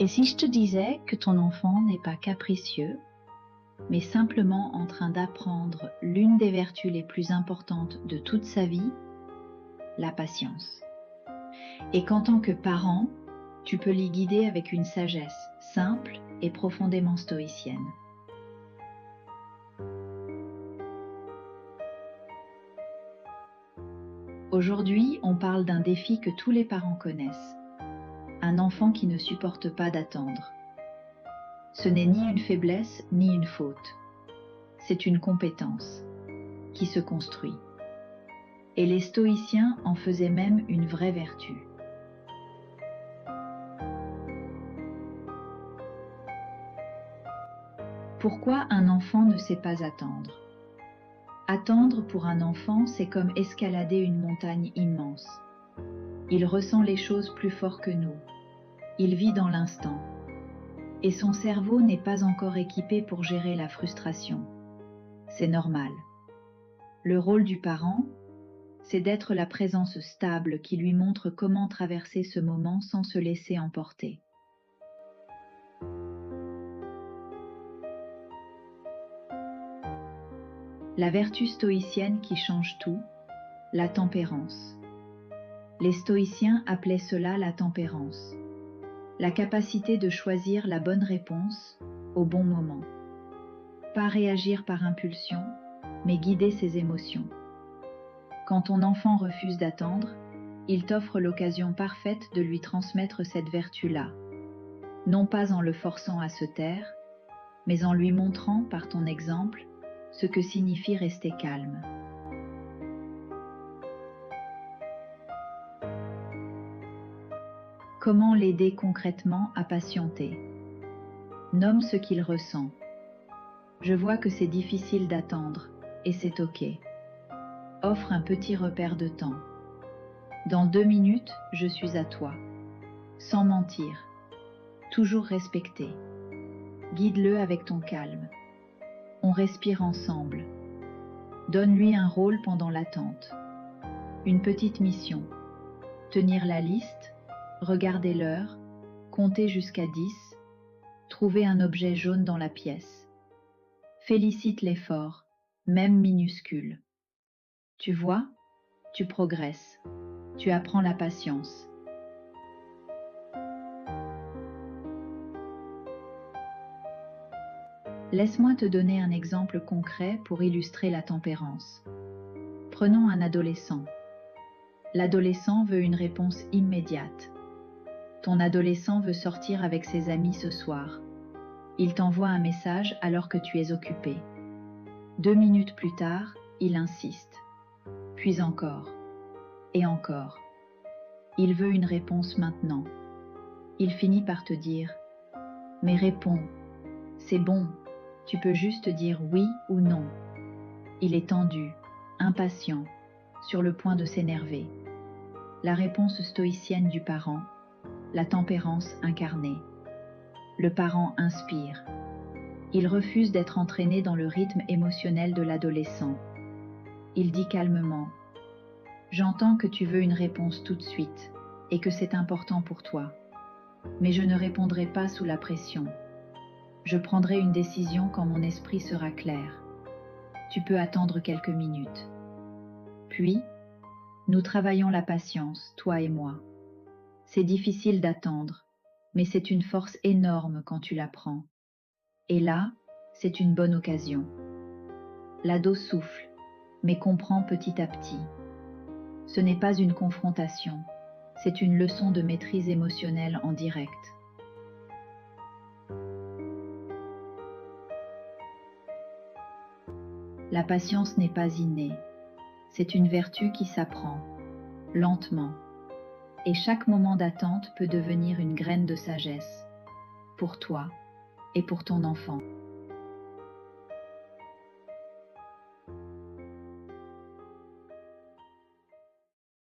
Et si je te disais que ton enfant n'est pas capricieux, mais simplement en train d'apprendre l'une des vertus les plus importantes de toute sa vie, la patience. Et qu'en tant que parent, tu peux l'y guider avec une sagesse simple et profondément stoïcienne. Aujourd'hui, on parle d'un défi que tous les parents connaissent. Un enfant qui ne supporte pas d'attendre. Ce n'est ni une faiblesse ni une faute. C'est une compétence qui se construit. Et les stoïciens en faisaient même une vraie vertu. Pourquoi un enfant ne sait pas attendre? Attendre pour un enfant, c'est comme escalader une montagne immense. Il ressent les choses plus fort que nous. Il vit dans l'instant. Et son cerveau n'est pas encore équipé pour gérer la frustration. C'est normal. Le rôle du parent, c'est d'être la présence stable qui lui montre comment traverser ce moment sans se laisser emporter. La vertu stoïcienne qui change tout, la tempérance. Les stoïciens appelaient cela la tempérance, la capacité de choisir la bonne réponse au bon moment. Pas réagir par impulsion, mais guider ses émotions. Quand ton enfant refuse d'attendre, il t'offre l'occasion parfaite de lui transmettre cette vertu-là, non pas en le forçant à se taire, mais en lui montrant par ton exemple ce que signifie rester calme. Comment l'aider concrètement à patienter? Nomme ce qu'il ressent. Je vois que c'est difficile d'attendre, et c'est ok. Offre un petit repère de temps. Dans 2 minutes, je suis à toi. Sans mentir. Toujours respecter. Guide-le avec ton calme. On respire ensemble. Donne-lui un rôle pendant l'attente. Une petite mission. Tenir la liste, regarder l'heure, compter jusqu'à 10, trouver un objet jaune dans la pièce. Félicite l'effort, même minuscule. Tu vois, tu progresses. Tu apprends la patience. Laisse-moi te donner un exemple concret pour illustrer la tempérance. Prenons un adolescent. L'adolescent veut une réponse immédiate. Ton adolescent veut sortir avec ses amis ce soir. Il t'envoie un message alors que tu es occupé. 2 minutes plus tard, il insiste. Puis encore. Et encore. Il veut une réponse maintenant. Il finit par te dire « Mais réponds, c'est bon, tu peux juste dire oui ou non ». Il est tendu, impatient, sur le point de s'énerver. La réponse stoïcienne du parent, la tempérance incarnée. Le parent inspire. Il refuse d'être entraîné dans le rythme émotionnel de l'adolescent. Il dit calmement « J'entends que tu veux une réponse tout de suite et que c'est important pour toi. Mais je ne répondrai pas sous la pression. Je prendrai une décision quand mon esprit sera clair. Tu peux attendre quelques minutes. » Puis, nous travaillons la patience, toi et moi. C'est difficile d'attendre, mais c'est une force énorme quand tu la prends. Et là, c'est une bonne occasion. L'ado souffle, mais comprend petit à petit. Ce n'est pas une confrontation, c'est une leçon de maîtrise émotionnelle en direct. La patience n'est pas innée, c'est une vertu qui s'apprend, lentement. Et chaque moment d'attente peut devenir une graine de sagesse, pour toi et pour ton enfant.